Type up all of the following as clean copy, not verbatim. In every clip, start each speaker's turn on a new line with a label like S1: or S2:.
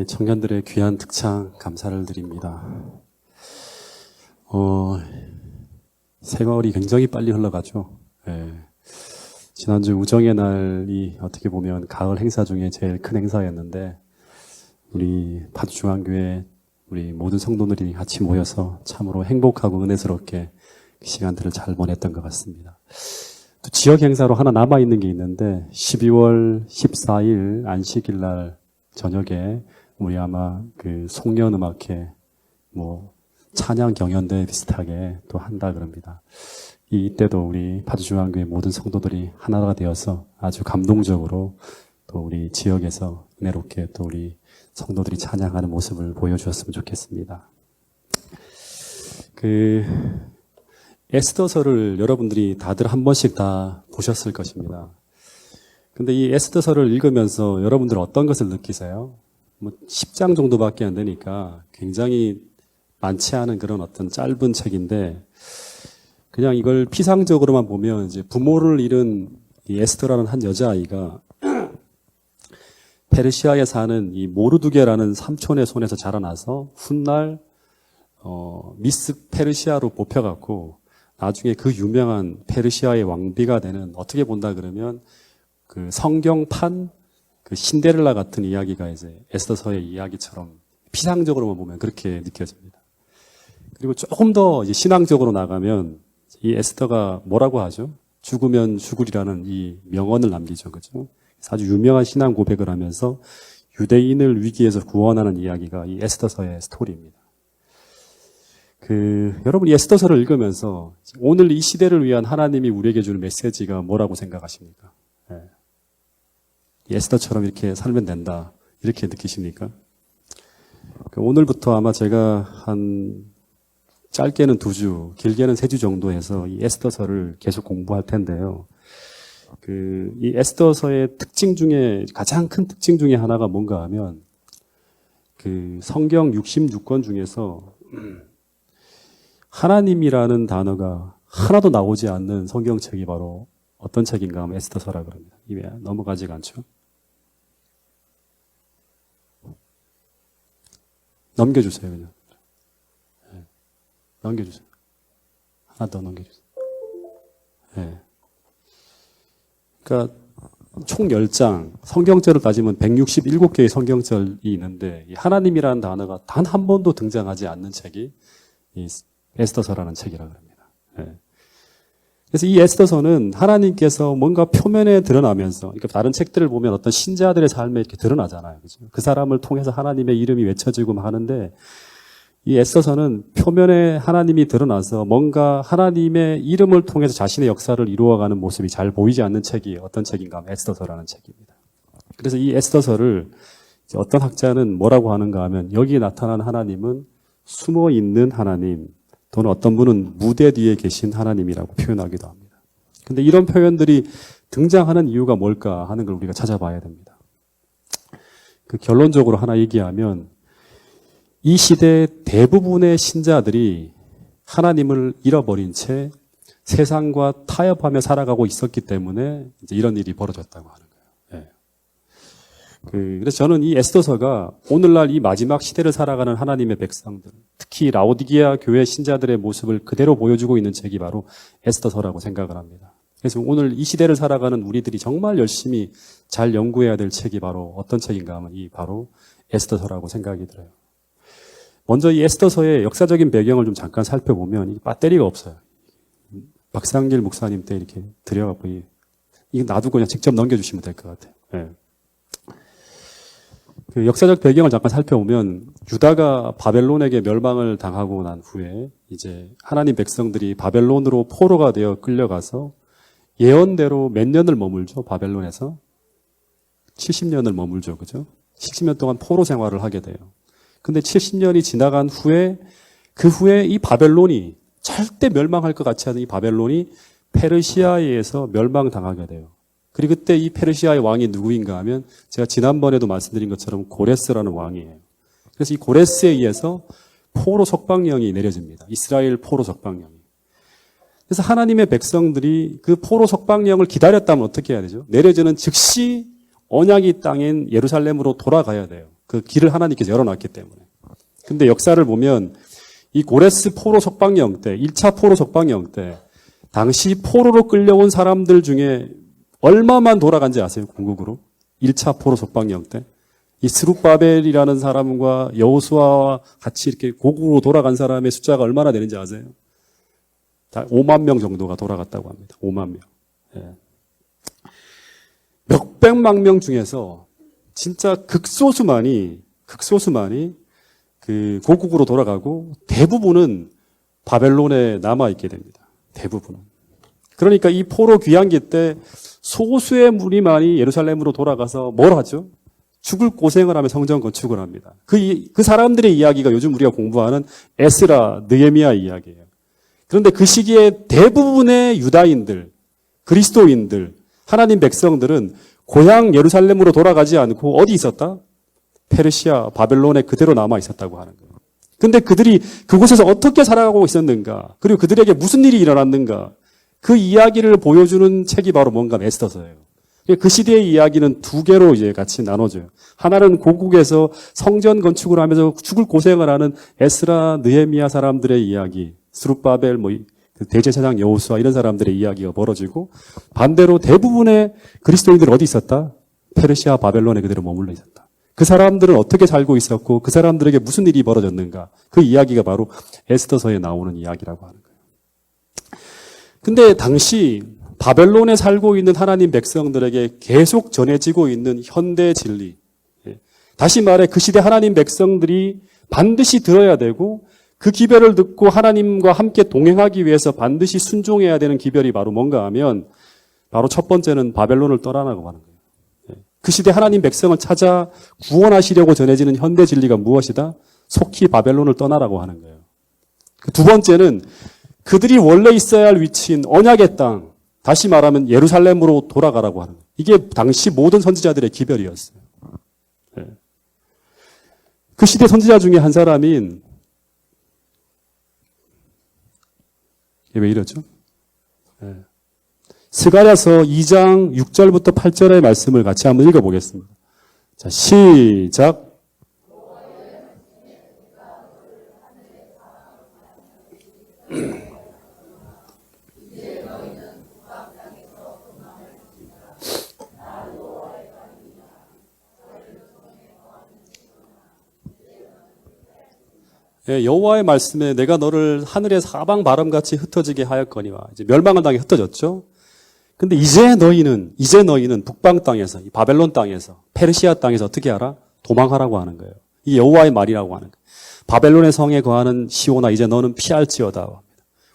S1: 청년들의 귀한 특창 감사를 드립니다. 세월이 굉장히 빨리 흘러가죠. 지난주 우정의 날이 어떻게 보면 가을 행사 중에 제일 큰 행사였는데 우리 파주중앙교회 우리 모든 성도들이 같이 모여서 참으로 행복하고 은혜스럽게 그 시간들을 잘 보냈던 것 같습니다. 또 지역 행사로 하나 남아있는 게 있는데 12월 14일 안식일 날 저녁에 우리 아마 그 송년음악회 찬양 경연대 비슷하게 또 한다 그럽니다. 이때도 우리 파주중앙교회 모든 성도들이 하나가 되어서 아주 감동적으로 또 우리 지역에서 은혜롭게 또 우리 성도들이 찬양하는 모습을 보여주었으면 좋겠습니다. 에스더서를 여러분들이 다들 한 번씩 다 보셨을 것입니다. 근데 이 에스더서를 읽으면서 여러분들 어떤 것을 느끼세요? 10장 정도밖에 안 되니까 굉장히 많지 않은 그런 어떤 짧은 책인데 그냥 이걸 피상적으로만 보면 이제 부모를 잃은 이 에스더라는 한 여자아이가 페르시아에 사는 이 모르두게라는 삼촌의 손에서 자라나서 훗날 미스 페르시아로 뽑혀갖고 나중에 그 유명한 페르시아의 왕비가 되는, 어떻게 본다 그러면 그 성경판 그 신데렐라 같은 이야기가 이제 에스더서의 이야기처럼 피상적으로만 보면 그렇게 느껴집니다. 그리고 조금 더 이제 신앙적으로 나가면 이 에스더가 뭐라고 하죠? 죽으면 죽으리라는 이 명언을 남기죠. 그죠? 아주 유명한 신앙 고백을 하면서 유대인을 위기에서 구원하는 이야기가 이 에스더서의 스토리입니다. 여러분 이 에스더서를 읽으면서 오늘 이 시대를 위한 하나님이 우리에게 주는 메시지가 뭐라고 생각하십니까? 에스더처럼 이렇게 살면 된다, 이렇게 느끼십니까? 오늘부터 아마 제가 한 짧게는 2주, 길게는 3주 정도 해서 이 에스더서를 계속 공부할 텐데요. 이 에스더서의 특징 중에, 가장 큰 특징 중에 하나가 뭔가 하면, 성경 66권 중에서 하나님이라는 단어가 하나도 나오지 않는 성경책이 바로 어떤 책인가 하면 에스더서라 그럽니다. 입에 넘어가지가 않죠. 넘겨주세요, 그냥. 넘겨주세요. 하나 더 넘겨주세요. 그러니까 총 10장, 성경절을 따지면 167개의 성경절이 있는데 이 하나님이라는 단어가 단 한 번도 등장하지 않는 책이 이 에스더서라는 책이라고 합니다. 그래서 이 에스더서는 하나님께서 뭔가 표면에 드러나면서, 그러니까 다른 책들을 보면 어떤 신자들의 삶에 이렇게 드러나잖아요. 그죠? 그 사람을 통해서 하나님의 이름이 외쳐지고 하는데 이 에스더서는 표면에 하나님이 드러나서 뭔가 하나님의 이름을 통해서 자신의 역사를 이루어가는 모습이 잘 보이지 않는 책이 어떤 책인가 하면 에스더서라는 책입니다. 그래서 이 에스더서를 어떤 학자는 뭐라고 하는가 하면 여기에 나타난 하나님은 숨어 있는 하나님, 또는 어떤 분은 무대 뒤에 계신 하나님이라고 표현하기도 합니다. 근데 이런 표현들이 등장하는 이유가 뭘까 하는 걸 우리가 찾아봐야 됩니다. 결론적으로 하나 얘기하면 이 시대 대부분의 신자들이 하나님을 잃어버린 채 세상과 타협하며 살아가고 있었기 때문에 이제 이런 일이 벌어졌다고 하는 거예요. 그래서 저는 이 에스더서가 오늘날 이 마지막 시대를 살아가는 하나님의 백성들, 특히 라오디게아 교회 신자들의 모습을 그대로 보여주고 있는 책이 바로 에스더서라고 생각을 합니다. 그래서 오늘 이 시대를 살아가는 우리들이 정말 열심히 잘 연구해야 될 책이 바로 어떤 책인가 하면 바로 에스더서라고 생각이 들어요. 먼저 이 에스더서의 역사적인 배경을 좀 잠깐 살펴보면 이 배터리가 없어요. 박상길 목사님 때 이렇게 드려갖고 이거 놔두고 그냥 직접 넘겨주시면 될 것 같아요. 역사적 배경을 잠깐 살펴보면 유다가 바벨론에게 멸망을 당하고 난 후에 이제 하나님 백성들이 바벨론으로 포로가 되어 끌려가서 예언대로 몇 년을 머물죠? 바벨론에서 70년을 머물죠. 그죠? 70년 동안 포로 생활을 하게 돼요. 근데 70년이 지나간 후에 그 후에 이 바벨론이 절대 멸망할 것 같지 않은 이 바벨론이 페르시아에 의해서 멸망당하게 돼요. 그리고 그때 이 페르시아의 왕이 누구인가 하면 제가 지난번에도 말씀드린 것처럼 고레스라는 왕이에요. 그래서 이 고레스에 의해서 포로 석방령이 내려집니다. 이스라엘 포로 석방령이. 그래서 하나님의 백성들이 그 포로 석방령을 기다렸다면 어떻게 해야 되죠? 내려지는 즉시 언약의 땅인 예루살렘으로 돌아가야 돼요. 그 길을 하나님께서 열어놨기 때문에. 근데 역사를 보면 이 고레스 포로 석방령 때, 1차 포로 석방령 때 당시 포로로 끌려온 사람들 중에 얼마만 돌아간지 아세요? 궁극으로. 1차 포로 석방령 때. 이 스룹바벨이라는 사람과 여호수아와 같이 이렇게 고국으로 돌아간 사람의 숫자가 얼마나 되는지 아세요? 5만 명 정도가 돌아갔다고 합니다. 5만 명. 예. 몇백만 명 중에서 진짜 극소수만이 그 고국으로 돌아가고 대부분은 바벨론에 남아있게 됩니다. 대부분은. 그러니까 이 포로 귀환기 때 소수의 무리만이 예루살렘으로 돌아가서 뭘 하죠? 죽을 고생을 하며 성전 건축을 합니다. 그 사람들의 이야기가 요즘 우리가 공부하는 에스라, 느헤미야 이야기예요. 그런데 그 시기에 대부분의 유다인들, 그리스도인들, 하나님 백성들은 고향 예루살렘으로 돌아가지 않고 어디 있었다? 페르시아, 바벨론에 그대로 남아 있었다고 하는 거예요. 근데 그들이 그곳에서 어떻게 살아가고 있었는가? 그리고 그들에게 무슨 일이 일어났는가? 그 이야기를 보여주는 책이 바로 뭔가 에스더서예요. 그 시대의 이야기는 두 개로 이제 같이 나눠져요. 하나는 고국에서 성전 건축을 하면서 죽을 고생을 하는 에스라, 느헤미야 사람들의 이야기, 스룹바벨, 대제사장 여호수아 이런 사람들의 이야기가 벌어지고 반대로 대부분의 그리스도인들은 어디 있었다? 페르시아, 바벨론에 그대로 머물러 있었다. 그 사람들은 어떻게 살고 있었고 그 사람들에게 무슨 일이 벌어졌는가? 그 이야기가 바로 에스더서에 나오는 이야기라고 하는 거예요. 근데 당시 바벨론에 살고 있는 하나님 백성들에게 계속 전해지고 있는 현대 진리. 다시 말해 그 시대 하나님 백성들이 반드시 들어야 되고 그 기별을 듣고 하나님과 함께 동행하기 위해서 반드시 순종해야 되는 기별이 바로 뭔가 하면 바로 첫 번째는 바벨론을 떠나라고 하는 거예요. 그 시대 하나님 백성을 찾아 구원하시려고 전해지는 현대 진리가 무엇이다? 속히 바벨론을 떠나라고 하는 거예요. 두 번째는 그들이 원래 있어야 할 위치인 언약의 땅, 다시 말하면 예루살렘으로 돌아가라고 하는 거예요. 이게 당시 모든 선지자들의 기별이었어요. 그 시대 선지자 중에 한 사람인 왜 이러죠? 스가랴서 2장 6절부터 8절의 말씀을 같이 한번 읽어보겠습니다. 자, 시작. 여호와의 말씀에 내가 너를 하늘의 사방 바람같이 흩어지게 하였거니와 이제 멸망을 당해 흩어졌죠. 근데 이제 너희는 북방 땅에서 이 바벨론 땅에서 페르시아 땅에서 어떻게 하라? 도망하라고 하는 거예요. 이게 여호와의 말이라고 하는 거예요. 바벨론의 성에 거하는 시온아 이제 너는 피할지어다 합니다.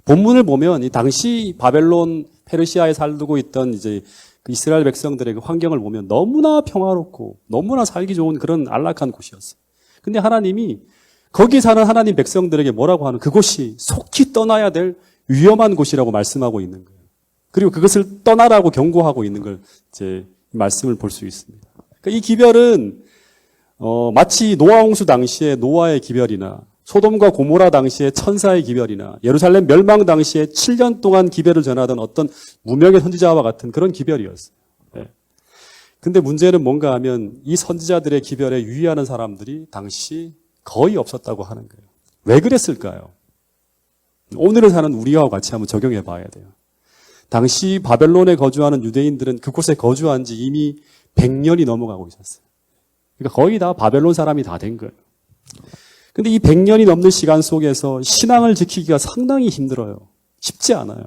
S1: 본문을 보면 이 당시 바벨론 페르시아에 살고 있던 이제 그 이스라엘 백성들의 그 환경을 보면 너무나 평화롭고 너무나 살기 좋은 그런 안락한 곳이었어요. 근데 하나님이 거기 사는 하나님 백성들에게 뭐라고 하는 그곳이 속히 떠나야 될 위험한 곳이라고 말씀하고 있는 거예요. 그리고 그것을 떠나라고 경고하고 있는 걸 이제 말씀을 볼 수 있습니다. 그러니까 이 기별은 마치 노아 홍수 당시의 노아의 기별이나 소돔과 고모라 당시의 천사의 기별이나 예루살렘 멸망 당시에 7년 동안 기별을 전하던 어떤 무명의 선지자와 같은 그런 기별이었어요. 근데 문제는 뭔가 하면 이 선지자들의 기별에 유의하는 사람들이 당시 거의 없었다고 하는 거예요. 왜 그랬을까요? 오늘을 사는 우리와 같이 한번 적용해 봐야 돼요. 당시 바벨론에 거주하는 유대인들은 그곳에 거주한 지 이미 100년이 넘어가고 있었어요. 그러니까 거의 다 바벨론 사람이 다 된 거예요. 근데 이 100년이 넘는 시간 속에서 신앙을 지키기가 상당히 힘들어요. 쉽지 않아요.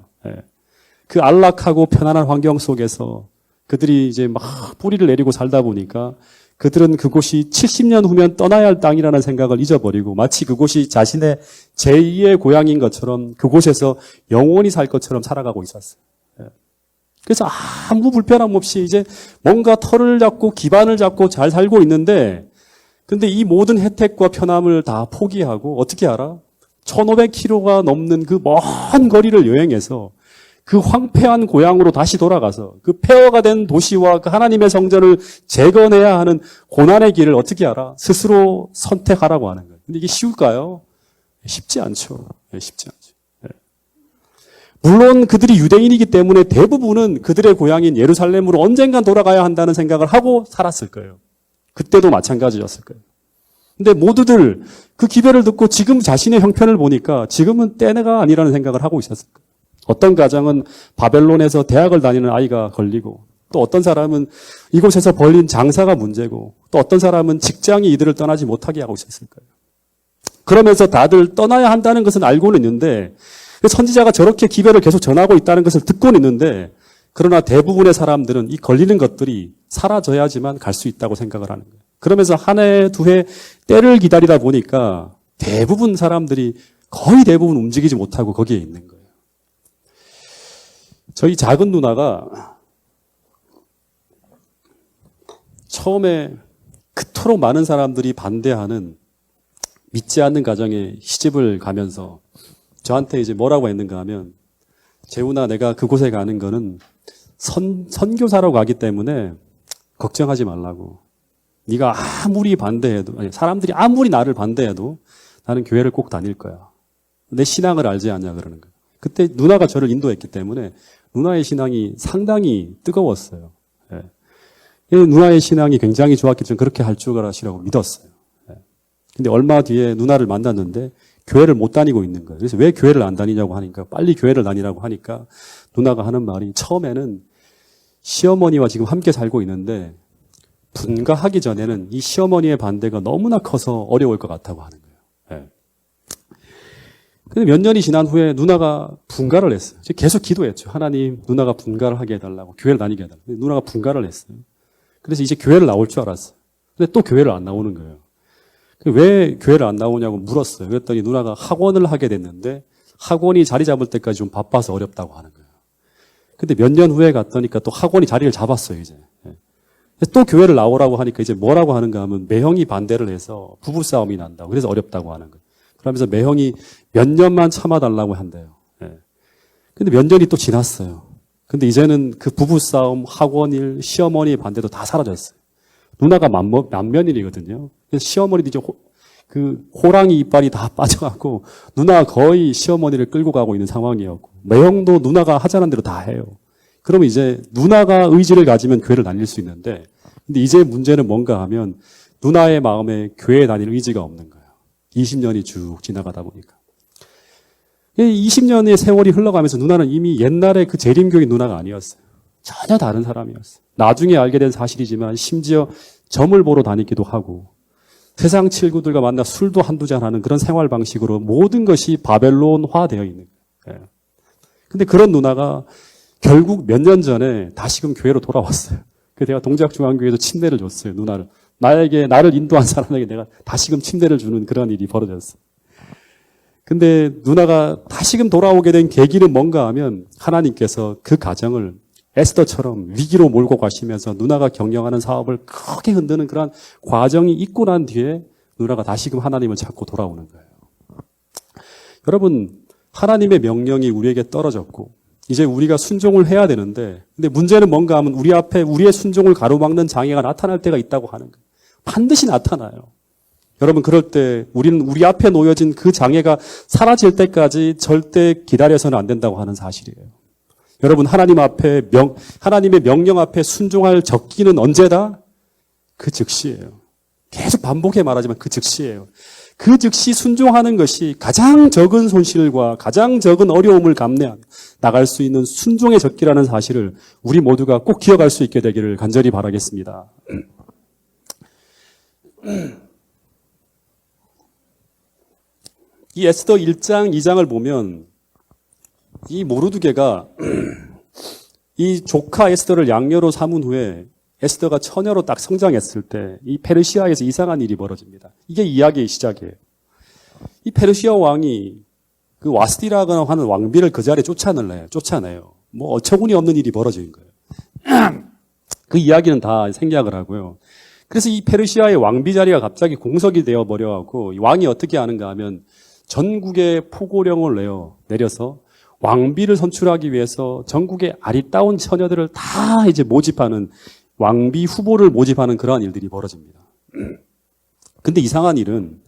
S1: 그 안락하고 편안한 환경 속에서 그들이 이제 막 뿌리를 내리고 살다 보니까 그들은 그곳이 70년 후면 떠나야 할 땅이라는 생각을 잊어버리고 마치 그곳이 자신의 제2의 고향인 것처럼 그곳에서 영원히 살 것처럼 살아가고 있었어요. 그래서 아무 불편함 없이 이제 뭔가 털을 잡고 기반을 잡고 잘 살고 있는데 근데 이 모든 혜택과 편함을 다 포기하고 어떻게 알아? 1500km가 넘는 그 먼 거리를 여행해서 그 황폐한 고향으로 다시 돌아가서 그 폐허가 된 도시와 그 하나님의 성전을 재건해야 하는 고난의 길을 어떻게 알아? 스스로 선택하라고 하는 거예요. 근데 이게 쉬울까요? 쉽지 않죠. 쉽지 않죠. 물론 그들이 유대인이기 때문에 대부분은 그들의 고향인 예루살렘으로 언젠간 돌아가야 한다는 생각을 하고 살았을 거예요. 그때도 마찬가지였을 거예요. 근데 모두들 그 기별을 듣고 지금 자신의 형편을 보니까 지금은 때가 아니라는 생각을 하고 있었을 거예요. 어떤 가정은 바벨론에서 대학을 다니는 아이가 걸리고, 또 어떤 사람은 이곳에서 벌린 장사가 문제고, 또 어떤 사람은 직장이 이들을 떠나지 못하게 하고 있었을 거예요. 그러면서 다들 떠나야 한다는 것은 알고는 있는데, 선지자가 저렇게 기별을 계속 전하고 있다는 것을 듣고는 있는데, 그러나 대부분의 사람들은 이 걸리는 것들이 사라져야지만 갈 수 있다고 생각을 하는 거예요. 그러면서 한 해, 두 해 때를 기다리다 보니까 대부분 사람들이 거의 대부분 움직이지 못하고 거기에 있는 거예요. 저희 작은 누나가 처음에 그토록 많은 사람들이 반대하는 믿지 않는 가정에 시집을 가면서 저한테 이제 뭐라고 했는가 하면, 재훈아, 내가 그곳에 가는 거는 선교사로 가기 때문에 걱정하지 말라고. 네가 아무리 반대해도, 아니, 사람들이 아무리 나를 반대해도 나는 교회를 꼭 다닐 거야. 내 신앙을 알지 않냐 그러는 거예요. 그때 누나가 저를 인도했기 때문에 누나의 신앙이 상당히 뜨거웠어요. 예. 누나의 신앙이 굉장히 좋았기 때문에 그렇게 할 줄 알았시라고 믿었어요. 예. 근데 얼마 뒤에 누나를 만났는데 교회를 못 다니고 있는 거예요. 그래서 왜 교회를 안 다니냐고 하니까, 빨리 교회를 다니라고 하니까 누나가 하는 말이, 처음에는 시어머니와 지금 함께 살고 있는데 분가하기 전에는 이 시어머니의 반대가 너무나 커서 어려울 것 같다고 하는 거예요. 예. 근데 몇 년이 지난 후에 누나가 분가를 했어요. 계속 기도했죠. 하나님, 누나가 분가를 하게 해달라고, 교회를 다니게 해달라고. 누나가 분가를 했어요. 그래서 이제 교회를 나올 줄 알았어요. 근데 또 교회를 안 나오는 거예요. 왜 교회를 안 나오냐고 물었어요. 그랬더니 누나가 학원을 하게 됐는데 학원이 자리 잡을 때까지 좀 바빠서 어렵다고 하는 거예요. 근데 몇 년 후에 갔더니까 또 학원이 자리를 잡았어요, 이제. 또 교회를 나오라고 하니까 이제 뭐라고 하는가 하면 매형이 반대를 해서 부부싸움이 난다고. 그래서 어렵다고 하는 거예요. 그러면서 매형이 몇 년만 참아달라고 한대요. 근데 몇 년이 또 지났어요. 근데 이제는 그 부부싸움, 학원일, 시어머니의 반대도 다 사라졌어요. 누나가 만면일이거든요. 그래서 시어머니도 이제 그 호랑이 이빨이 다 빠져갖고 누나가 거의 시어머니를 끌고 가고 있는 상황이었고, 매형도 누나가 하자는 대로 다 해요. 그러면 이제 누나가 의지를 가지면 교회를 다닐 수 있는데, 근데 이제 문제는 뭔가 하면 누나의 마음에 교회에 다닐 의지가 없는 거예요. 20년이 쭉 지나가다 보니까. 20년의 세월이 흘러가면서 누나는 이미 옛날에 그 재림교회 누나가 아니었어요. 전혀 다른 사람이었어요. 나중에 알게 된 사실이지만 심지어 점을 보러 다니기도 하고 세상 친구들과 만나 술도 한두 잔 하는 그런 생활 방식으로 모든 것이 바벨론화 되어 있는 거예요. 근데 그런 누나가 결국 몇 년 전에 다시금 교회로 돌아왔어요. 그래서 내가 동작중앙교회에서 침례를 줬어요, 누나를. 나를 인도한 사람에게 내가 다시금 침례를 주는 그런 일이 벌어졌어요. 근데 누나가 다시금 돌아오게 된 계기는 뭔가 하면 하나님께서 그 가정을 에스더처럼 위기로 몰고 가시면서 누나가 경영하는 사업을 크게 흔드는 그런 과정이 있고 난 뒤에 누나가 다시금 하나님을 찾고 돌아오는 거예요. 여러분, 하나님의 명령이 우리에게 떨어졌고 이제 우리가 순종을 해야 되는데, 근데 문제는 뭔가 하면 우리 앞에 우리의 순종을 가로막는 장애가 나타날 때가 있다고 하는 거예요. 반드시 나타나요. 여러분, 그럴 때 우리는 우리 앞에 놓여진 그 장애가 사라질 때까지 절대 기다려서는 안 된다고 하는 사실이에요. 여러분, 하나님의 명령 앞에 순종할 적기는 언제다? 그 즉시예요. 계속 반복해 말하지만 그 즉시예요. 그 즉시 순종하는 것이 가장 적은 손실과 가장 적은 어려움을 감내하며 나갈 수 있는 순종의 적기라는 사실을 우리 모두가 꼭 기억할 수 있게 되기를 간절히 바라겠습니다. 이 에스더 1장, 2장을 보면 이 모르드게가 이 조카 에스더를 양녀로 삼은 후에 에스더가 처녀로 딱 성장했을 때 이 페르시아에서 이상한 일이 벌어집니다. 이게 이야기의 시작이에요. 이 페르시아 왕이 그 와스디라고 하는 왕비를 그 자리에 쫓아내요. 뭐 어처구니 없는 일이 벌어진 거예요. 그 이야기는 다 생략을 하고요. 그래서 이 페르시아의 왕비 자리가 갑자기 공석이 되어 버려갖고 왕이 어떻게 하는가 하면 전국에 포고령을 내려서 왕비를 선출하기 위해서 전국의 아리따운 처녀들을 다 이제 모집하는, 왕비 후보를 모집하는 그러한 일들이 벌어집니다. 근데 이상한 일은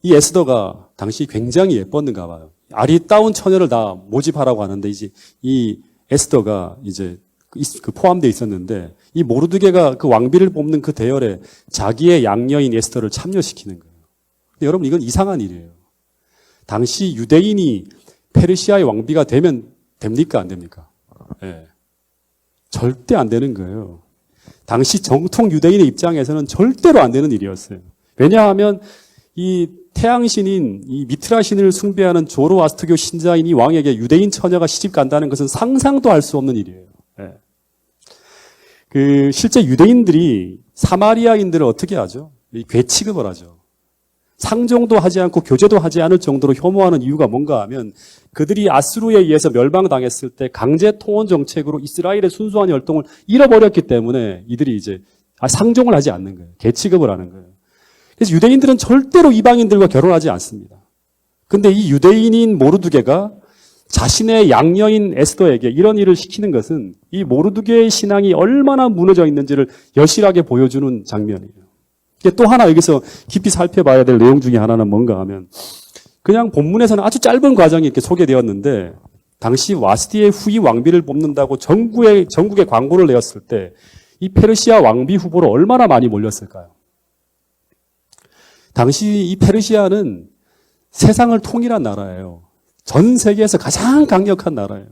S1: 이 에스더가 당시 굉장히 예뻤는가 봐요. 아리따운 처녀를 다 모집하라고 하는데 이제 이 에스더가 이제 그 포함되어 있었는데 이 모르드게가 그 왕비를 뽑는 그 대열에 자기의 양녀인 에스더를 참여시키는 거예요. 근데 여러분 이건 이상한 일이에요. 당시 유대인이 페르시아의 왕비가 되면 됩니까? 안 됩니까? 예. 절대 안 되는 거예요. 당시 정통 유대인의 입장에서는 절대로 안 되는 일이었어요. 왜냐하면 이 태양신인 이 미트라 신을 숭배하는 조로아스터교 신자인 이 왕에게 유대인 처녀가 시집 간다는 것은 상상도 할 수 없는 일이에요. 예. 실제 유대인들이 사마리아인들을 어떻게 하죠? 괴 취급을 하죠. 상종도 하지 않고 교제도 하지 않을 정도로 혐오하는 이유가 뭔가 하면 그들이 아수르에 의해서 멸망당했을 때 강제 통원 정책으로 이스라엘의 순수한 혈통을 잃어버렸기 때문에 이들이 이제 상종을 하지 않는 거예요. 괴 취급을 하는 거예요. 그래서 유대인들은 절대로 이방인들과 결혼하지 않습니다. 근데 이 유대인인 모르드게가 자신의 양녀인 에스더에게 이런 일을 시키는 것은 이 모르드게의 신앙이 얼마나 무너져 있는지를 여실하게 보여주는 장면이에요. 또 하나 여기서 깊이 살펴봐야 될 내용 중에 하나는 뭔가 하면 그냥 본문에서는 아주 짧은 과정이 이렇게 소개되었는데 당시 와스디의 후위 왕비를 뽑는다고 전국에 광고를 내었을 때 이 페르시아 왕비 후보로 얼마나 많이 몰렸을까요? 당시 이 페르시아는 세상을 통일한 나라예요. 전 세계에서 가장 강력한 나라예요.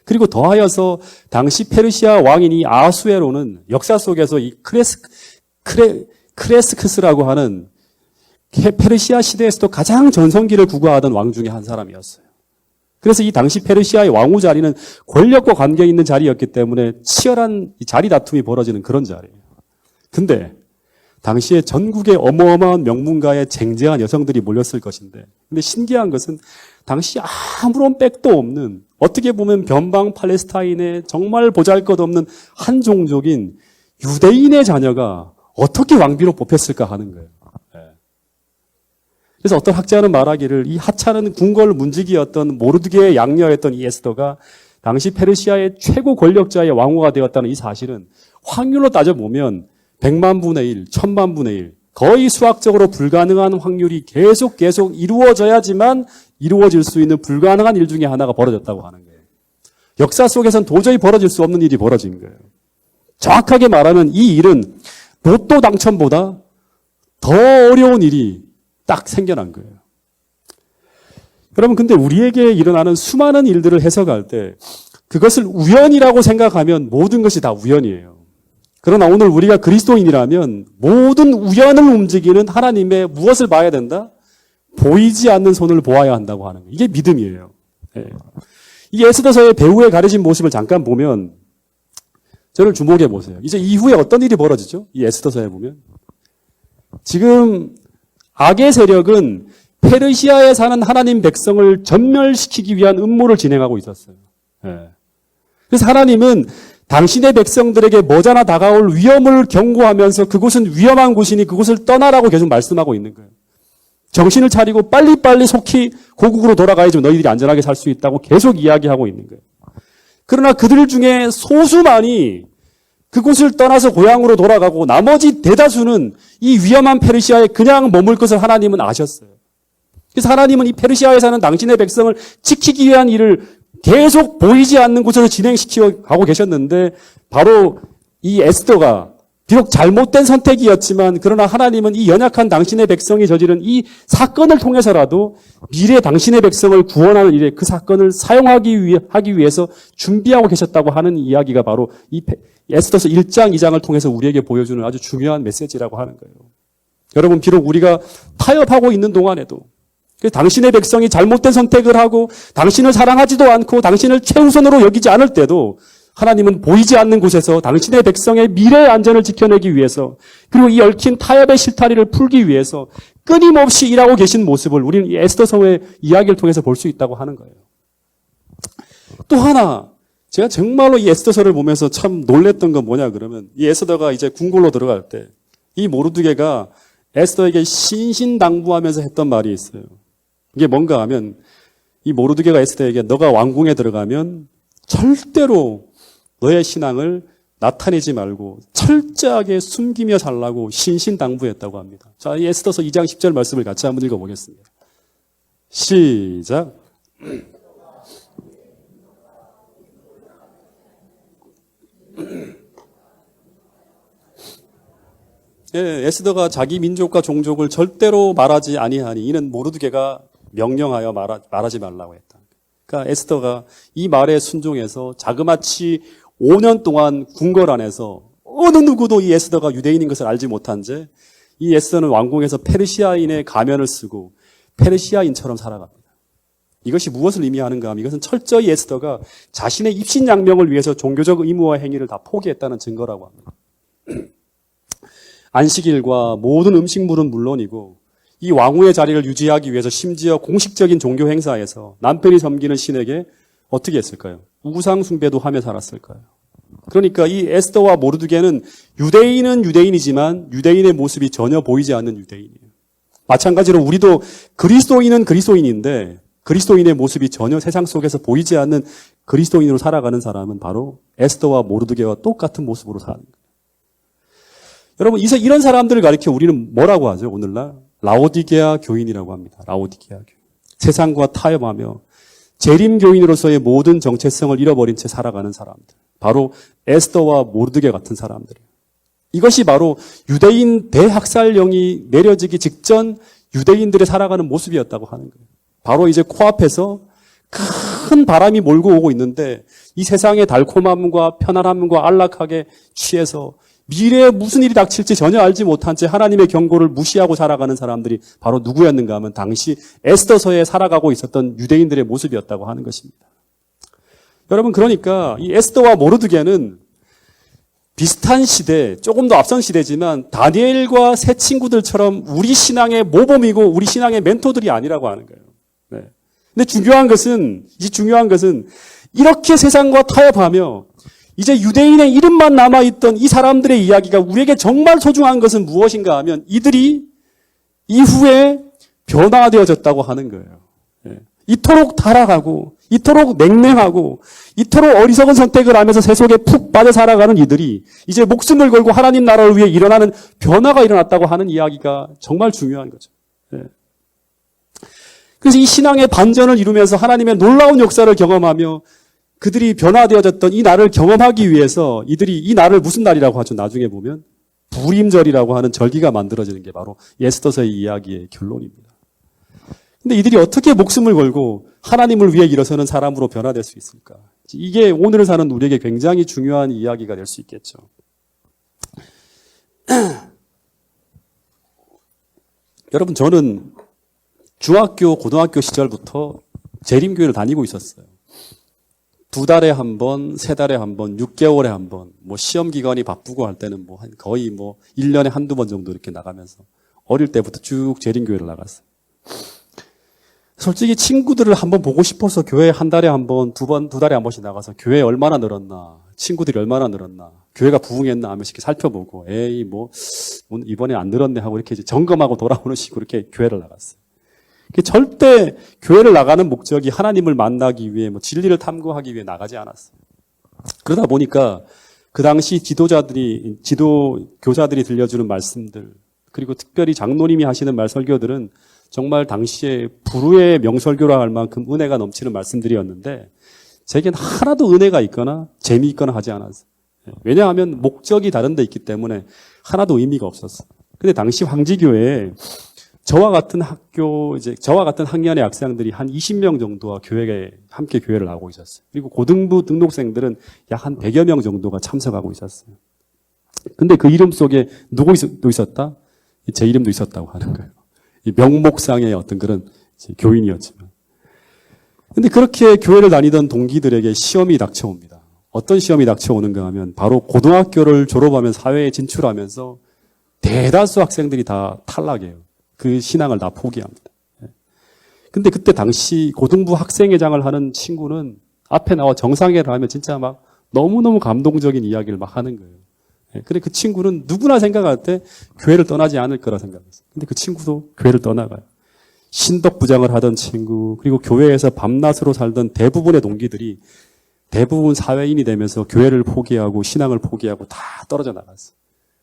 S1: 그리고 더하여서 당시 페르시아 왕인 이 아수에로는 역사 속에서 이 크레스크스라고 하는 페르시아 시대에서도 가장 전성기를 구가하던 왕 중에 한 사람이었어요. 그래서 이 당시 페르시아의 왕후 자리는 권력과 관계 있는 자리였기 때문에 치열한 자리 다툼이 벌어지는 그런 자리예요. 근데 당시에 전국의 어마어마한 명문가의 쟁쟁한 여성들이 몰렸을 것인데 근데 신기한 것은 당시 아무런 백도 없는 어떻게 보면 변방 팔레스타인의 정말 보잘것없는 한 종족인 유대인의 자녀가 어떻게 왕비로 뽑혔을까 하는 거예요. 그래서 어떤 학자는 말하기를 이 하찮은 궁궐 문지기였던 모르드게의 양녀였던 이 에스더가 당시 페르시아의 최고 권력자의 왕후가 되었다는 이 사실은 확률로 따져보면 100만 분의 1, 1000만 분의 1 거의 수학적으로 불가능한 확률이 계속 이루어져야지만 이루어질 수 있는 불가능한 일 중에 하나가 벌어졌다고 하는 거예요. 역사 속에선 도저히 벌어질 수 없는 일이 벌어진 거예요. 정확하게 말하면 이 일은 로또 당첨보다 더 어려운 일이 딱 생겨난 거예요. 여러분, 근데 우리에게 일어나는 수많은 일들을 해석할 때 그것을 우연이라고 생각하면 모든 것이 다 우연이에요. 그러나 오늘 우리가 그리스도인이라면 모든 우연을 움직이는 하나님의 무엇을 봐야 된다? 보이지 않는 손을 보아야 한다고 하는 거예요. 이게 믿음이에요. 네. 이 에스더서의 배후에 가려진 모습을 잠깐 보면 저를 주목해 보세요. 이제 이후에 어떤 일이 벌어지죠? 이 에스더서에 보면. 지금 악의 세력은 페르시아에 사는 하나님 백성을 전멸시키기 위한 음모를 진행하고 있었어요. 네. 그래서 하나님은 당신의 백성들에게 머지않아 다가올 위험을 경고하면서 그곳은 위험한 곳이니 그곳을 떠나라고 계속 말씀하고 있는 거예요. 정신을 차리고 빨리빨리 속히 고국으로 돌아가야지 너희들이 안전하게 살 수 있다고 계속 이야기하고 있는 거예요. 그러나 그들 중에 소수만이 그곳을 떠나서 고향으로 돌아가고 나머지 대다수는 이 위험한 페르시아에 그냥 머물 것을 하나님은 아셨어요. 그래서 하나님은 이 페르시아에 사는 당신의 백성을 지키기 위한 일을 계속 보이지 않는 곳으로 진행시켜 가고 계셨는데 바로 이 에스더가 비록 잘못된 선택이었지만 그러나 하나님은 이 연약한 당신의 백성이 저지른 이 사건을 통해서라도 미래 당신의 백성을 구원하는 일에 그 사건을 사용하기 위해서 준비하고 계셨다고 하는 이야기가 바로 이 에스더서 1장, 2장을 통해서 우리에게 보여주는 아주 중요한 메시지라고 하는 거예요. 여러분, 비록 우리가 타협하고 있는 동안에도 당신의 백성이 잘못된 선택을 하고 당신을 사랑하지도 않고 당신을 최우선으로 여기지 않을 때도 하나님은 보이지 않는 곳에서 당신의 백성의 미래의 안전을 지켜내기 위해서 그리고 이 얽힌 타협의 실타리를 풀기 위해서 끊임없이 일하고 계신 모습을 우리는 이 에스더서의 이야기를 통해서 볼 수 있다고 하는 거예요. 또 하나 제가 정말로 이 에스더서를 보면서 참 놀랬던 건 뭐냐 그러면 이 에스더가 이제 궁궐로 들어갈 때 이 모르드게가 에스더에게 신신당부하면서 했던 말이 있어요. 이게 뭔가 하면 이 모르드게가 에스더에게 너가 왕궁에 들어가면 절대로 너의 신앙을 나타내지 말고 철저하게 숨기며 살라고 신신당부했다고 합니다. 자, 이 에스더서 2장 10절 말씀을 같이 한번 읽어보겠습니다. 시작. 예, 에스더가 자기 민족과 종족을 절대로 말하지 아니하니 이는 모르드게가 명령하여 말하지 말라고 했다. 그러니까 에스더가 이 말에 순종해서 자그마치 5년 동안 궁궐 안에서 어느 누구도 이 에스더가 유대인인 것을 알지 못한 채 이 에스더는 왕궁에서 페르시아인의 가면을 쓰고 페르시아인처럼 살아갑니다. 이것이 무엇을 의미하는가 하면 이것은 철저히 에스더가 자신의 입신양명을 위해서 종교적 의무와 행위를 다 포기했다는 증거라고 합니다. 안식일과 모든 음식물은 물론이고 이 왕후의 자리를 유지하기 위해서 심지어 공식적인 종교 행사에서 남편이 섬기는 신에게 어떻게 했을까요? 우상 숭배도 하며 살았을까요? 그러니까 이 에스더와 모르드게는 유대인은 유대인이지만 유대인의 모습이 전혀 보이지 않는 유대인이에요. 마찬가지로 우리도 그리스도인은 그리스도인인데 그리스도인의 모습이 전혀 세상 속에서 보이지 않는 그리스도인으로 살아가는 사람은 바로 에스더와 모르드게와 똑같은 모습으로 사는 거예요. 여러분, 이런 사람들을 가리켜 우리는 뭐라고 하죠? 오늘날 라오디게아 교인이라고 합니다. 라오디게아 교인. 세상과 타협하며 재림교인으로서의 모든 정체성을 잃어버린 채 살아가는 사람들. 바로 에스더와 모르드게 같은 사람들이에요. 이것이 바로 유대인 대학살령이 내려지기 직전 유대인들의 살아가는 모습이었다고 하는 거예요. 바로 이제 코앞에서 큰 바람이 몰고 오고 있는데 이 세상의 달콤함과 편안함과 안락하게 취해서 미래에 무슨 일이 닥칠지 전혀 알지 못한 채 하나님의 경고를 무시하고 살아가는 사람들이 바로 누구였는가 하면 당시 에스더서에 살아가고 있었던 유대인들의 모습이었다고 하는 것입니다. 여러분, 그러니까 이 에스더와 모르드게는 비슷한 시대, 조금 더 앞선 시대지만 다니엘과 새 친구들처럼 우리 신앙의 모범이고 우리 신앙의 멘토들이 아니라고 하는 거예요. 네. 근데 중요한 것은 이렇게 세상과 타협하며 이제 유대인의 이름만 남아있던 이 사람들의 이야기가 우리에게 정말 소중한 것은 무엇인가 하면 이들이 이후에 변화되어졌다고 하는 거예요. 네. 이토록 타락하고 이토록 냉랭하고 이토록 어리석은 선택을 하면서 세속에 푹 빠져 살아가는 이들이 이제 목숨을 걸고 하나님 나라를 위해 일어나는 변화가 일어났다고 하는 이야기가 정말 중요한 거죠. 네. 그래서 이 신앙의 반전을 이루면서 하나님의 놀라운 역사를 경험하며 그들이 변화되어졌던 이 날을 경험하기 위해서 이들이 이 날을 무슨 날이라고 하죠? 나중에 보면 부림절이라고 하는 절기가 만들어지는 게 바로 에스더서의 이야기의 결론입니다. 근데 이들이 어떻게 목숨을 걸고 하나님을 위해 일어서는 사람으로 변화될 수 있을까? 이게 오늘을 사는 우리에게 굉장히 중요한 이야기가 될 수 있겠죠. 여러분, 저는 중학교, 고등학교 시절부터 재림교회를 다니고 있었어요. 2달에 한 번, 3달에 한 번, 6개월에 한 번, 시험 기간이 바쁘고 할 때는 거의 1년에 한두 번 정도 이렇게 나가면서 어릴 때부터 쭉 재림교회를 나갔어요. 솔직히 친구들을 한번 보고 싶어서 교회 한 달에 한 번, 2달에 한 번씩 나가서 교회 얼마나 늘었나, 친구들이 얼마나 늘었나, 교회가 부흥했나 하면서 이렇게 살펴보고, 이번에 안 늘었네 하고 이렇게 이제 점검하고 돌아오는 식으로 이렇게 교회를 나갔어요. 절대 교회를 나가는 목적이 하나님을 만나기 위해 진리를 탐구하기 위해 나가지 않았어요. 그러다 보니까 그 당시 교사들이 들려주는 말씀들, 그리고 특별히 장로님이 하시는 설교들은 정말 당시에 불후의 명설교라 할 만큼 은혜가 넘치는 말씀들이었는데 제겐 하나도 은혜가 있거나 재미있거나 하지 않았어요. 왜냐하면 목적이 다른 데 있기 때문에 하나도 의미가 없었어요. 근데 당시 황지교회에 저와 같은 학년의 학생들이 한 20명 정도와 함께 교회를 나오고 있었어요. 그리고 고등부 등록생들은 약 한 100여 명 정도가 참석하고 있었어요. 근데 그 이름 속에 누구도 있었다? 제 이름도 있었다고 하는 거예요. 이 명목상의 어떤 그런 교인이었지만. 근데 그렇게 교회를 다니던 동기들에게 시험이 닥쳐옵니다. 어떤 시험이 닥쳐오는가 하면 바로 고등학교를 졸업하면 사회에 진출하면서 대다수 학생들이 다 탈락해요. 그 신앙을 다 포기합니다. 근데 그때 당시 고등부 학생회장을 하는 친구는 앞에 나와 정상회를 하면 진짜 막 너무너무 감동적인 이야기를 막 하는 거예요. 근데 그 친구는 누구나 생각할 때 교회를 떠나지 않을 거라 생각했어요. 근데 그 친구도 교회를 떠나가요. 신덕부장을 하던 친구, 그리고 교회에서 밤낮으로 살던 대부분의 동기들이 대부분 사회인이 되면서 교회를 포기하고 신앙을 포기하고 다 떨어져 나갔어요.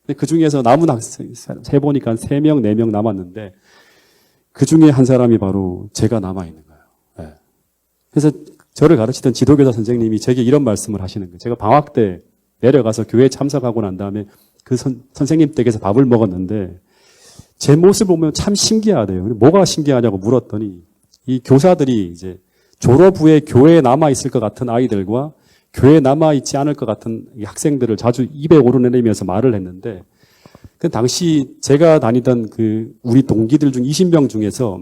S1: 근데 그 중에서 남은 학생, 세보니까 3명, 4명 남았는데 그 중에 한 사람이 바로 제가 남아있는 거예요. 그래서 저를 가르치던 지도교사 선생님이 제게 이런 말씀을 하시는 거예요. 제가 방학 때 내려가서 교회에 참석하고 난 다음에 그 선생님 댁에서 밥을 먹었는데 제 모습을 보면 참 신기하대요. 뭐가 신기하냐고 물었더니 이 교사들이 이제 졸업 후에 교회에 남아있을 것 같은 아이들과 교회에 남아있지 않을 것 같은 학생들을 자주 입에 오르내리면서 말을 했는데 그 당시 제가 다니던 그 우리 동기들 중 20명 중에서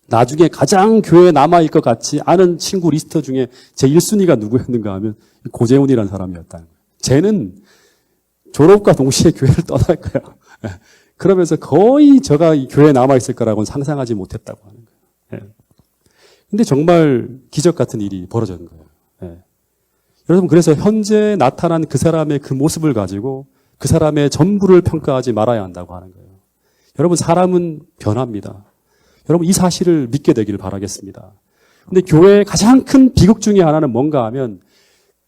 S1: 나중에 가장 교회에 남아있을 것 같지 않은 친구 리스트 중에 제 1순위가 누구였는가 하면 고재훈이라는 사람이었다는 거예요. 쟤는 졸업과 동시에 교회를 떠날 거야. 그러면서 거의 제가 이 교회에 남아있을 거라고는 상상하지 못했다고 하는 거예요. 근데 정말 기적 같은 일이 벌어진 거예요. 여러분, 그래서 현재 나타난 그 사람의 그 모습을 가지고 그 사람의 전부를 평가하지 말아야 한다고 하는 거예요. 여러분, 사람은 변합니다. 여러분, 이 사실을 믿게 되기를 바라겠습니다. 근데 교회의 가장 큰 비극 중에 하나는 뭔가 하면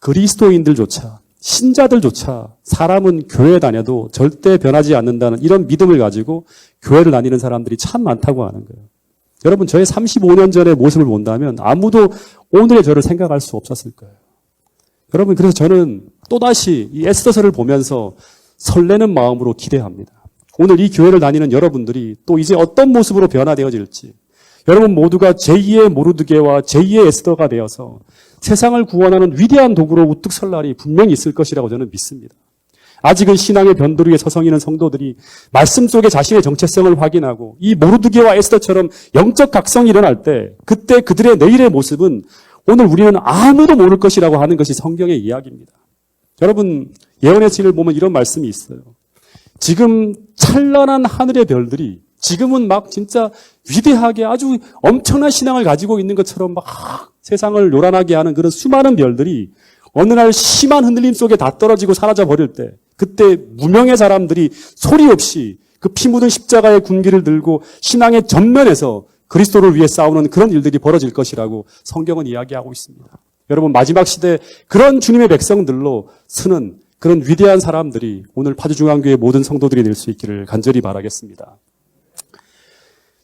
S1: 그리스도인들조차, 신자들조차 사람은 교회에 다녀도 절대 변하지 않는다는 이런 믿음을 가지고 교회를 다니는 사람들이 참 많다고 하는 거예요. 여러분, 저의 35년 전의 모습을 본다면 아무도 오늘의 저를 생각할 수 없었을 거예요. 여러분, 그래서 저는 또다시 이 에스더서를 보면서 설레는 마음으로 기대합니다. 오늘 이 교회를 다니는 여러분들이 또 이제 어떤 모습으로 변화되어질지, 여러분 모두가 제2의 모르드게와 제2의 에스더가 되어서 세상을 구원하는 위대한 도구로 우뚝 설 날이 분명히 있을 것이라고 저는 믿습니다. 아직은 신앙의 변두리에 서성이는 성도들이 말씀 속에 자신의 정체성을 확인하고 이 모르드게와 에스더처럼 영적 각성이 일어날 때 그때 그들의 내일의 모습은 오늘 우리는 아무도 모를 것이라고 하는 것이 성경의 이야기입니다. 여러분, 예언의 책을 보면 이런 말씀이 있어요. 지금 찬란한 하늘의 별들이 지금은 막 진짜 위대하게 아주 엄청난 신앙을 가지고 있는 것처럼 막 세상을 요란하게 하는 그런 수많은 별들이 어느 날 심한 흔들림 속에 다 떨어지고 사라져 버릴 때 그때 무명의 사람들이 소리 없이 그 피 묻은 십자가의 군기를 들고 신앙의 전면에서 그리스도를 위해 싸우는 그런 일들이 벌어질 것이라고 성경은 이야기하고 있습니다. 여러분, 마지막 시대 그런 주님의 백성들로 서는 그런 위대한 사람들이 오늘 파주중앙교회 모든 성도들이 될 수 있기를 간절히 바라겠습니다.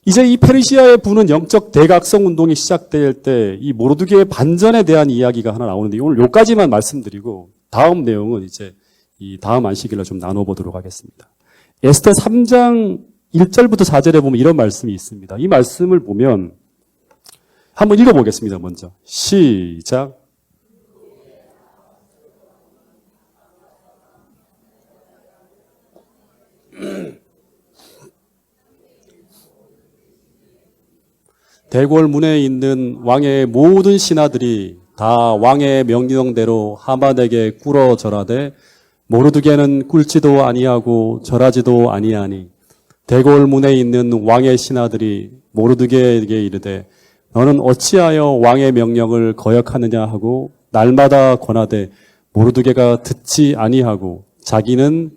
S1: 이제 이 페르시아에 부는 영적 대각성 운동이 시작될 때 이 모르드게의 반전에 대한 이야기가 하나 나오는데 오늘 요까지만 말씀드리고 다음 내용은 이제 이 다음 안식일로 좀 나눠보도록 하겠습니다. 에스더 3장 1절부터 4절에 보면 이런 말씀이 있습니다. 이 말씀을 보면 한번 읽어보겠습니다. 먼저 시작. 대궐 문에 있는 왕의 모든 신하들이 다 왕의 명령대로 하만에게 꿇어 절하되 모르드게는 꿇지도 아니하고 절하지도 아니하니 대궐 문에 있는 왕의 신하들이 모르드게에게 이르되 너는 어찌하여 왕의 명령을 거역하느냐 하고 날마다 권하되 모르드게가 듣지 아니하고 자기는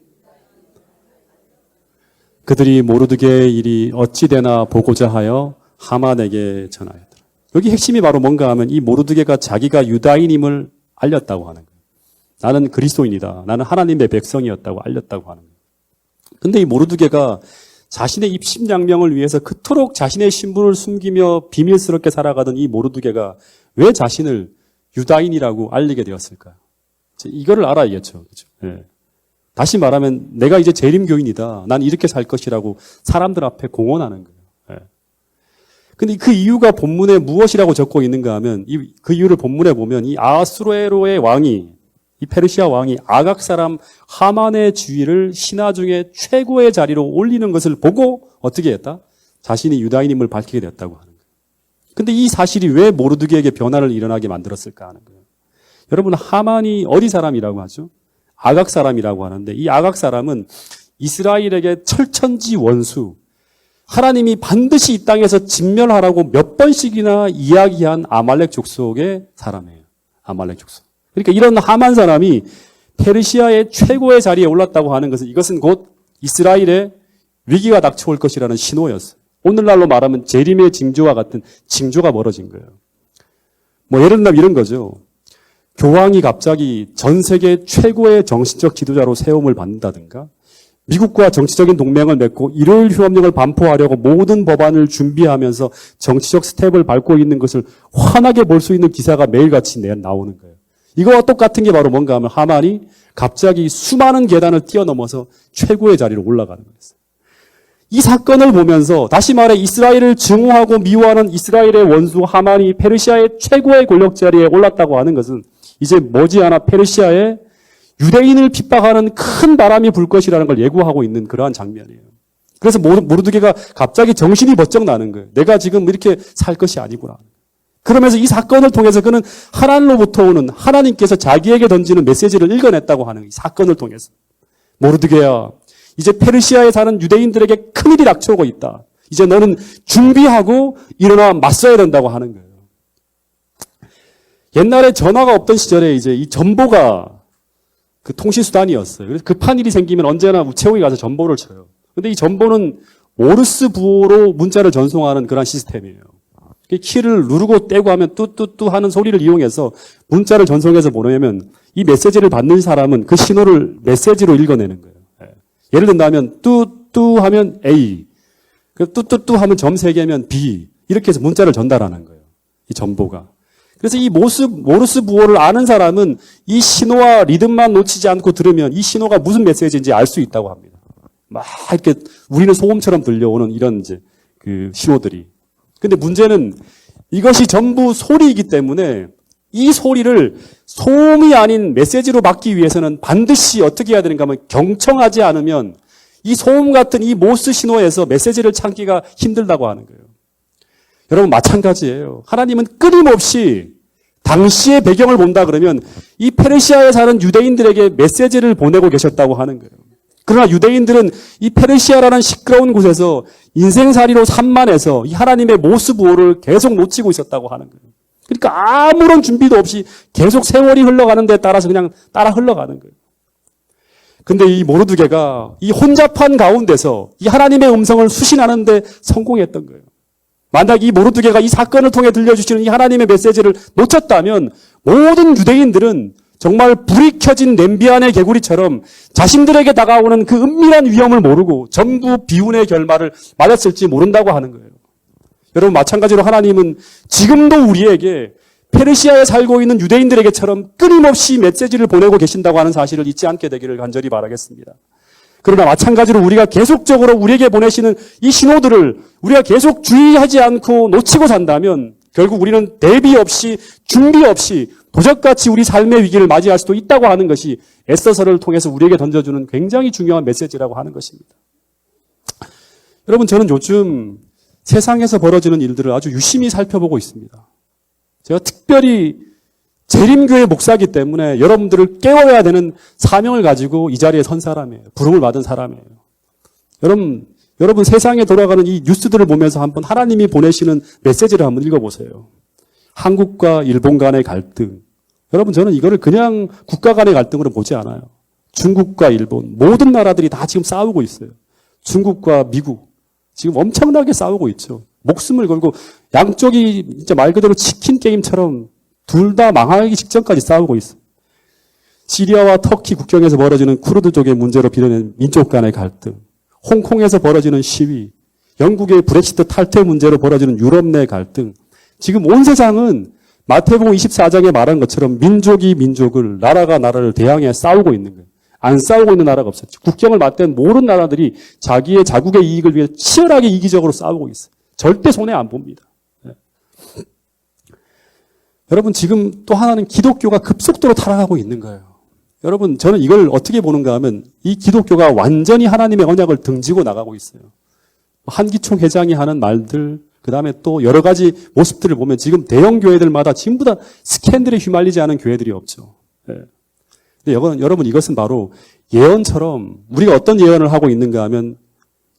S1: 그들이 모르드게의 일이 어찌 되나 보고자 하여 하만에게 전하였더라. 여기 핵심이 바로 뭔가 하면 이 모르드게가 자기가 유다인임을 알렸다고 하는 거예요. 나는 그리스도인이다. 나는 하나님의 백성이었다고 알렸다고 하는 거예요. 근데 이 모르드게가 자신의 입신양명을 위해서 그토록 자신의 신분을 숨기며 비밀스럽게 살아가던 이 모르드게가 왜 자신을 유다인이라고 알리게 되었을까요? 이거를 알아야겠죠. 그렇죠? 네. 다시 말하면 내가 이제 재림교인이다. 난 이렇게 살 것이라고 사람들 앞에 공언하는 거예요. 근데 그 이유가 본문에 무엇이라고 적고 있는가 하면 그 이유를 본문에 보면 이 아수에로의 왕이 이 페르시아 왕이 아각 사람 하만의 주위를 신하 중에 최고의 자리로 올리는 것을 보고 어떻게 했다? 자신이 유다인임을 밝히게 됐다고 하는 거예요. 근데 이 사실이 왜 모르드게에게 변화를 일어나게 만들었을까 하는 거예요. 여러분, 하만이 어디 사람이라고 하죠? 아각 사람이라고 하는데 이 아각 사람은 이스라엘에게 철천지 원수, 하나님이 반드시 이 땅에서 진멸하라고 몇 번씩이나 이야기한 아말렉 족속의 사람이에요. 아말렉 족속. 그러니까 이런 하만 사람이 페르시아의 최고의 자리에 올랐다고 하는 것은 이것은 곧 이스라엘의 위기가 닥쳐올 것이라는 신호였어요. 오늘날로 말하면 재림의 징조와 같은 징조가 벌어진 거예요. 뭐 예를 들면 이런 거죠. 교황이 갑자기 전 세계 최고의 정신적 지도자로 세움을 받는다든가 미국과 정치적인 동맹을 맺고 일요일 휴업령을 반포하려고 모든 법안을 준비하면서 정치적 스텝을 밟고 있는 것을 환하게 볼 수 있는 기사가 매일같이 나오는 거예요. 이거와 똑같은 게 바로 뭔가 하면 하만이 갑자기 수많은 계단을 뛰어넘어서 최고의 자리로 올라가는 거였어요. 이 사건을 보면서 다시 말해 이스라엘을 증오하고 미워하는 이스라엘의 원수 하만이 페르시아의 최고의 권력 자리에 올랐다고 하는 것은 이제 머지않아 페르시아에 유대인을 핍박하는 큰 바람이 불 것이라는 걸 예고하고 있는 그러한 장면이에요. 그래서 모르드게가 갑자기 정신이 번쩍 나는 거예요. 내가 지금 이렇게 살 것이 아니구나. 그러면서 이 사건을 통해서 그는 하나님로부터 오는 하나님께서 자기에게 던지는 메시지를 읽어냈다고 하는 이 사건을 통해서 모르드게야, 이제 페르시아에 사는 유대인들에게 큰일이 닥쳐오고 있다. 이제 너는 준비하고 일어나 맞서야 된다고 하는 거예요. 옛날에 전화가 없던 시절에 이제 이 전보가 그 통신수단이었어요. 그래서 급한 일이 생기면 언제나 우체국에 가서 전보를 쳐요. 근데 이 전보는 모르스 부호로 문자를 전송하는 그런 시스템이에요. 키를 누르고 떼고 하면 뚜뚜뚜 하는 소리를 이용해서 문자를 전송해서 보내면 이 메시지를 받는 사람은 그 신호를 메시지로 읽어내는 거예요. 예를 든다면 뚜뚜 하면 A, 뚜뚜뚜 하면 점 3개면 B, 이렇게 해서 문자를 전달하는 거예요. 이 전보가. 그래서 이 모르스 부호를 아는 사람은 이 신호와 리듬만 놓치지 않고 들으면 이 신호가 무슨 메시지인지 알 수 있다고 합니다. 막 이렇게 우리는 소음처럼 들려오는 이런 이제 그 신호들이. 근데 문제는 이것이 전부 소리이기 때문에 이 소리를 소음이 아닌 메시지로 받기 위해서는 반드시 어떻게 해야 되는가 하면 경청하지 않으면 이 소음 같은 이 모스 신호에서 메시지를 찾기가 힘들다고 하는 거예요. 여러분 마찬가지예요. 하나님은 끊임없이 당시의 배경을 본다 그러면 이 페르시아에 사는 유대인들에게 메시지를 보내고 계셨다고 하는 거예요. 그러나 유대인들은 이 페르시아라는 시끄러운 곳에서 인생살이로 산만해서 이 하나님의 모습을 계속 놓치고 있었다고 하는 거예요. 그러니까 아무런 준비도 없이 계속 세월이 흘러가는 데 따라서 그냥 따라 흘러가는 거예요. 근데 이 모르드게가 이 혼잡한 가운데서 이 하나님의 음성을 수신하는 데 성공했던 거예요. 만약 이 모르드게가 이 사건을 통해 들려주시는 이 하나님의 메시지를 놓쳤다면 모든 유대인들은 정말 불이 켜진 냄비 안의 개구리처럼 자신들에게 다가오는 그 은밀한 위험을 모르고 전부 비운의 결말을 맞았을지 모른다고 하는 거예요. 여러분 마찬가지로 하나님은 지금도 우리에게 페르시아에 살고 있는 유대인들에게처럼 끊임없이 메시지를 보내고 계신다고 하는 사실을 잊지 않게 되기를 간절히 바라겠습니다. 그러나 마찬가지로 우리가 계속적으로 우리에게 보내시는 이 신호들을 우리가 계속 주의하지 않고 놓치고 산다면 결국 우리는 대비 없이 준비 없이 도적같이 우리 삶의 위기를 맞이할 수도 있다고 하는 것이 에스더서를 통해서 우리에게 던져주는 굉장히 중요한 메시지라고 하는 것입니다. 여러분 저는 요즘 세상에서 벌어지는 일들을 아주 유심히 살펴보고 있습니다. 제가 특별히 재림교회 목사이기 때문에 여러분들을 깨워야 되는 사명을 가지고 이 자리에 선 사람이에요. 부름을 받은 사람이에요. 여러분 세상에 돌아가는 이 뉴스들을 보면서 한번 하나님이 보내시는 메시지를 한번 읽어보세요. 한국과 일본 간의 갈등. 여러분 저는 이거를 그냥 국가 간의 갈등으로 보지 않아요. 중국과 일본 모든 나라들이 다 지금 싸우고 있어요. 중국과 미국 지금 엄청나게 싸우고 있죠. 목숨을 걸고 양쪽이 진짜 말 그대로 치킨 게임처럼 둘 다 망하기 직전까지 싸우고 있어요. 시리아와 터키 국경에서 벌어지는 쿠르드족의 문제로 비롯된 민족 간의 갈등, 홍콩에서 벌어지는 시위, 영국의 브렉시트 탈퇴 문제로 벌어지는 유럽 내 갈등, 지금 온 세상은 마태복음 24장에 말한 것처럼 민족이 민족을, 나라가 나라를 대항해 싸우고 있는 거예요. 안 싸우고 있는 나라가 없었죠. 국경을 맞댄 모든 나라들이 자기의 자국의 이익을 위해 치열하게 이기적으로 싸우고 있어요. 절대 손해 안 봅니다. 네. 여러분 지금 또 하나는 기독교가 급속도로 타락하고 있는 거예요. 여러분 저는 이걸 어떻게 보는가 하면 이 기독교가 완전히 하나님의 언약을 등지고 나가고 있어요. 한기총 회장이 하는 말들, 그 다음에 또 여러 가지 모습들을 보면 지금 대형 교회들마다 전부 다 스캔들에 휘말리지 않은 교회들이 없죠. 네. 근데 여러분 이것은 바로 예언처럼 우리가 어떤 예언을 하고 있는가 하면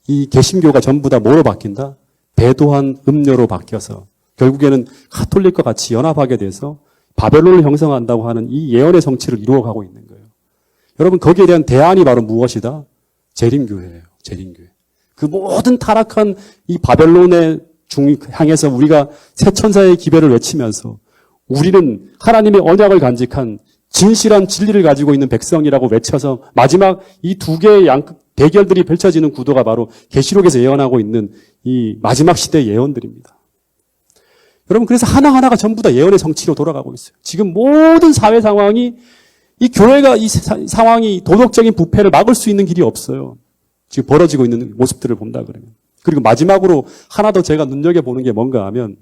S1: 이 개신교가 전부 다 뭐로 바뀐다? 배도한 음료로 바뀌어서 결국에는 카톨릭과 같이 연합하게 돼서 바벨론을 형성한다고 하는 이 예언의 성취를 이루어가고 있는 거예요. 여러분 거기에 대한 대안이 바로 무엇이다? 재림교회예요. 재림교회. 그 모든 타락한 이 바벨론의 향해서 우리가 새 천사의 기배를 외치면서 우리는 하나님의 언약을 간직한 진실한 진리를 가지고 있는 백성이라고 외쳐서 마지막 이 두 개의 대결들이 펼쳐지는 구도가 바로 계시록에서 예언하고 있는 이 마지막 시대의 예언들입니다. 여러분 그래서 하나하나가 전부 다 예언의 성취로 돌아가고 있어요. 지금 모든 사회 상황이 이 교회가 이 상황이 도덕적인 부패를 막을 수 있는 길이 없어요. 지금 벌어지고 있는 모습들을 본다 그러면. 그리고 마지막으로 하나 더 제가 눈여겨보는 게 뭔가 하면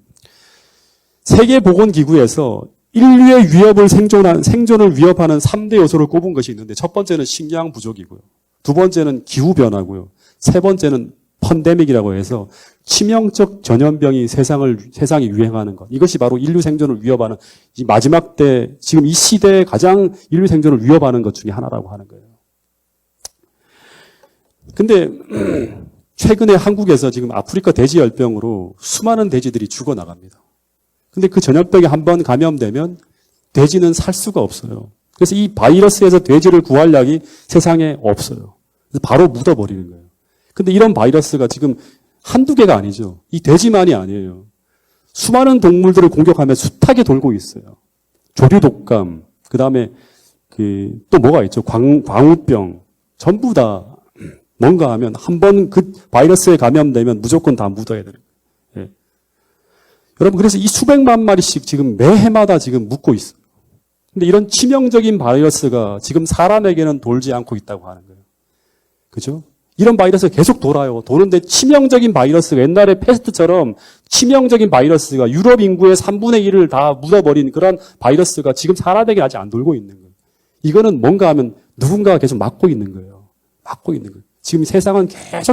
S1: 세계보건기구에서 인류의 위협을 생존을 위협하는 3대 요소를 꼽은 것이 있는데 첫 번째는 식량 부족이고요. 두 번째는 기후변화고요. 세 번째는 펀데믹이라고 해서 치명적 전염병이 세상에 유행하는 것. 이것이 바로 인류 생존을 위협하는 이 마지막 때 지금 이 시대에 가장 인류 생존을 위협하는 것 중에 하나라고 하는 거예요. 근데 최근에 한국에서 지금 아프리카 돼지열병으로 수많은 돼지들이 죽어나갑니다. 근데 그 전염병에 한번 감염되면 돼지는 살 수가 없어요. 그래서 이 바이러스에서 돼지를 구할 약이 세상에 없어요. 그래서 바로 묻어버리는 거예요. 근데 이런 바이러스가 지금 한두 개가 아니죠. 이 돼지만이 아니에요. 수많은 동물들을 공격하며 숱하게 돌고 있어요. 조류독감, 그 다음에 또 뭐가 있죠? 광우병. 전부 다 뭔가 하면 한 번 그 바이러스에 감염되면 무조건 다 묻어야 되는 거예요. 예. 여러분, 그래서 이 수백만 마리씩 지금 매해마다 지금 묻고 있어요. 근데 이런 치명적인 바이러스가 지금 사람에게는 돌지 않고 있다고 하는 거예요. 그죠? 이런 바이러스가 계속 돌아요. 도는데 치명적인 바이러스가 옛날에 패스트처럼 치명적인 바이러스가 유럽 인구의 3분의 1을 다 묻어버린 그런 바이러스가 지금 사람에게 아직 안 돌고 있는 거예요. 이거는 뭔가 하면 누군가가 계속 막고 있는 거예요. 막고 있는 거예요. 지금 세상은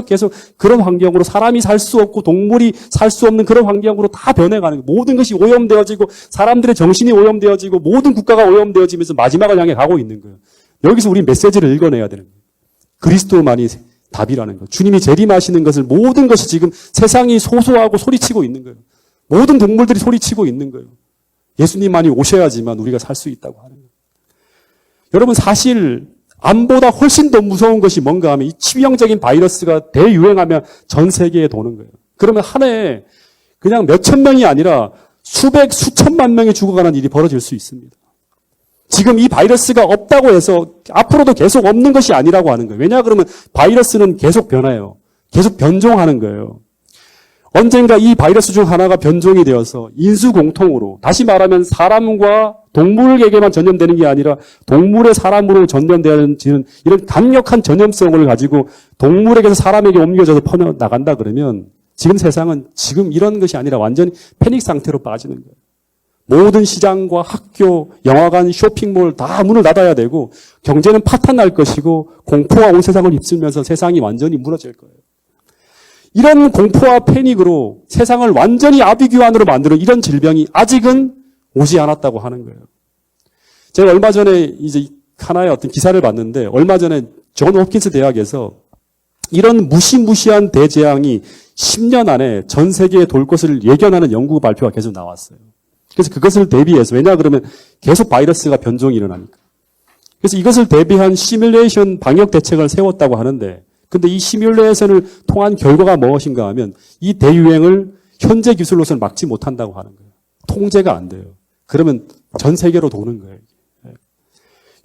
S1: 계속 그런 환경으로 사람이 살 수 없고 동물이 살 수 없는 그런 환경으로 다 변해가는 거예요. 모든 것이 오염되어지고 사람들의 정신이 오염되어지고 모든 국가가 오염되어지면서 마지막을 향해 가고 있는 거예요. 여기서 우리 메시지를 읽어내야 되는 거예요. 그리스도만이 답이라는 거예요. 주님이 재림하시는 것을 모든 것이 지금 세상이 소소하고 소리치고 있는 거예요. 모든 동물들이 소리치고 있는 거예요. 예수님만이 오셔야지만 우리가 살 수 있다고 하는 거예요. 여러분, 사실 암보다 훨씬 더 무서운 것이 뭔가 하면 이 치명적인 바이러스가 대유행하면 전 세계에 도는 거예요. 그러면 한 해에 그냥 몇천 명이 아니라 수천만 명이 죽어가는 일이 벌어질 수 있습니다. 지금 이 바이러스가 없다고 해서 앞으로도 계속 없는 것이 아니라고 하는 거예요. 왜냐 그러면 바이러스는 계속 변해요. 계속 변종하는 거예요. 언젠가 이 바이러스 중 하나가 변종이 되어서 인수공통으로, 다시 말하면 사람과 동물에게만 전염되는 게 아니라 동물의 사람으로 전염되는 이런 강력한 전염성을 가지고 동물에게서 사람에게 옮겨져서 퍼져나간다 그러면 지금 세상은 지금 이런 것이 아니라 완전히 패닉 상태로 빠지는 거예요. 모든 시장과 학교, 영화관, 쇼핑몰 다 문을 닫아야 되고 경제는 파탄 날 것이고 공포가 온 세상을 휩쓸면서 세상이 완전히 무너질 거예요. 이런 공포와 패닉으로 세상을 완전히 아비규환으로 만드는 이런 질병이 아직은 오지 않았다고 하는 거예요. 제가 얼마 전에 이제 하나의 어떤 기사를 봤는데 얼마 전에 존 홉킨스 대학에서 이런 무시무시한 대재앙이 10년 안에 전 세계에 돌 것을 예견하는 연구 발표가 계속 나왔어요. 그래서 그것을 대비해서, 왜냐 그러면 계속 바이러스가 변종이 일어나니까. 그래서 이것을 대비한 시뮬레이션 방역 대책을 세웠다고 하는데, 근데 이 시뮬레이션을 통한 결과가 무엇인가 하면 이 대유행을 현재 기술로서는 막지 못한다고 하는 거예요. 통제가 안 돼요. 그러면 전 세계로 도는 거예요.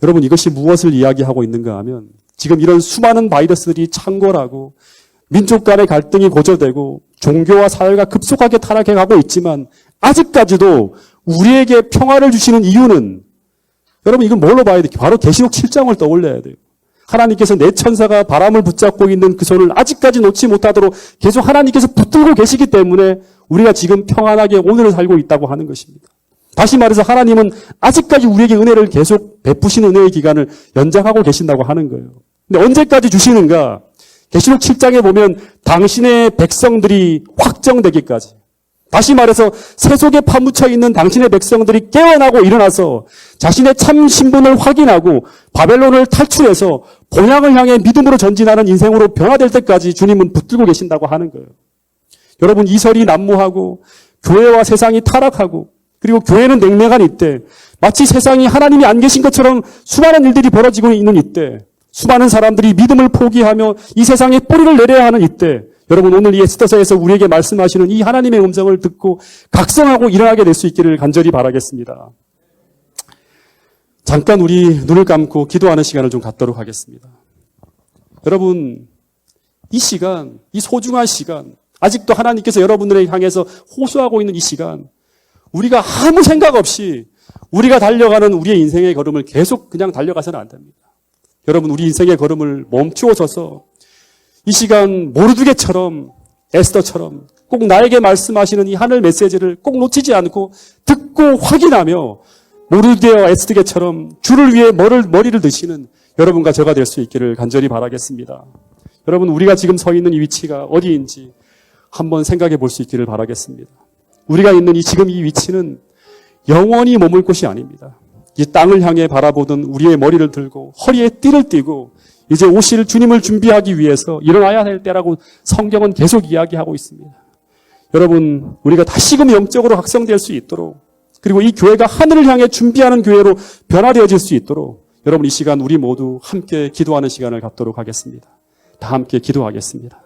S1: 여러분, 이것이 무엇을 이야기하고 있는가 하면 지금 이런 수많은 바이러스들이 창궐하고 민족 간의 갈등이 고조되고 종교와 사회가 급속하게 타락해 가고 있지만 아직까지도 우리에게 평화를 주시는 이유는, 여러분 이건 뭘로 봐야 돼요? 바로 계시록 7장을 떠올려야 돼요. 하나님께서 내 천사가 바람을 붙잡고 있는 그 손을 아직까지 놓지 못하도록 계속 하나님께서 붙들고 계시기 때문에 우리가 지금 평안하게 오늘을 살고 있다고 하는 것입니다. 다시 말해서 하나님은 아직까지 우리에게 은혜를 계속 베푸시는 은혜의 기간을 연장하고 계신다고 하는 거예요. 근데 언제까지 주시는가? 계시록 7장에 보면 당신의 백성들이 확정되기까지, 다시 말해서 세속에 파묻혀 있는 당신의 백성들이 깨어나고 일어나서 자신의 참 신분을 확인하고 바벨론을 탈출해서 본향을 향해 믿음으로 전진하는 인생으로 변화될 때까지 주님은 붙들고 계신다고 하는 거예요. 여러분, 이설이 난무하고 교회와 세상이 타락하고 그리고 교회는 냉랭한 이때, 마치 세상이 하나님이 안 계신 것처럼 수많은 일들이 벌어지고 있는 이때, 수많은 사람들이 믿음을 포기하며 이 세상에 뿌리를 내려야 하는 이때, 여러분 오늘 이 에스더서에서 우리에게 말씀하시는 이 하나님의 음성을 듣고 각성하고 일어나게 될 수 있기를 간절히 바라겠습니다. 잠깐 우리 눈을 감고 기도하는 시간을 좀 갖도록 하겠습니다. 여러분, 이 시간, 이 소중한 시간, 아직도 하나님께서 여러분들을 향해서 호소하고 있는 이 시간, 우리가 아무 생각 없이 우리가 달려가는 우리의 인생의 걸음을 계속 그냥 달려가서는 안 됩니다. 여러분, 우리 인생의 걸음을 멈추어서서 이 시간 모르드게처럼, 에스더처럼 꼭 나에게 말씀하시는 이 하늘 메시지를 꼭 놓치지 않고 듣고 확인하며 모르드게와 에스더처럼 주를 위해 머리를 드시는 여러분과 저가 될 수 있기를 간절히 바라겠습니다. 여러분, 우리가 지금 서 있는 이 위치가 어디인지 한번 생각해 볼 수 있기를 바라겠습니다. 우리가 있는 지금 이 위치는 영원히 머물 곳이 아닙니다. 이 땅을 향해 바라보던 우리의 머리를 들고 허리에 띠를 띠고 이제 오실 주님을 준비하기 위해서 일어나야 할 때라고 성경은 계속 이야기하고 있습니다. 여러분, 우리가 다시금 영적으로 각성될 수 있도록, 그리고 이 교회가 하늘을 향해 준비하는 교회로 변화되어질 수 있도록 여러분, 이 시간 우리 모두 함께 기도하는 시간을 갖도록 하겠습니다. 다 함께 기도하겠습니다.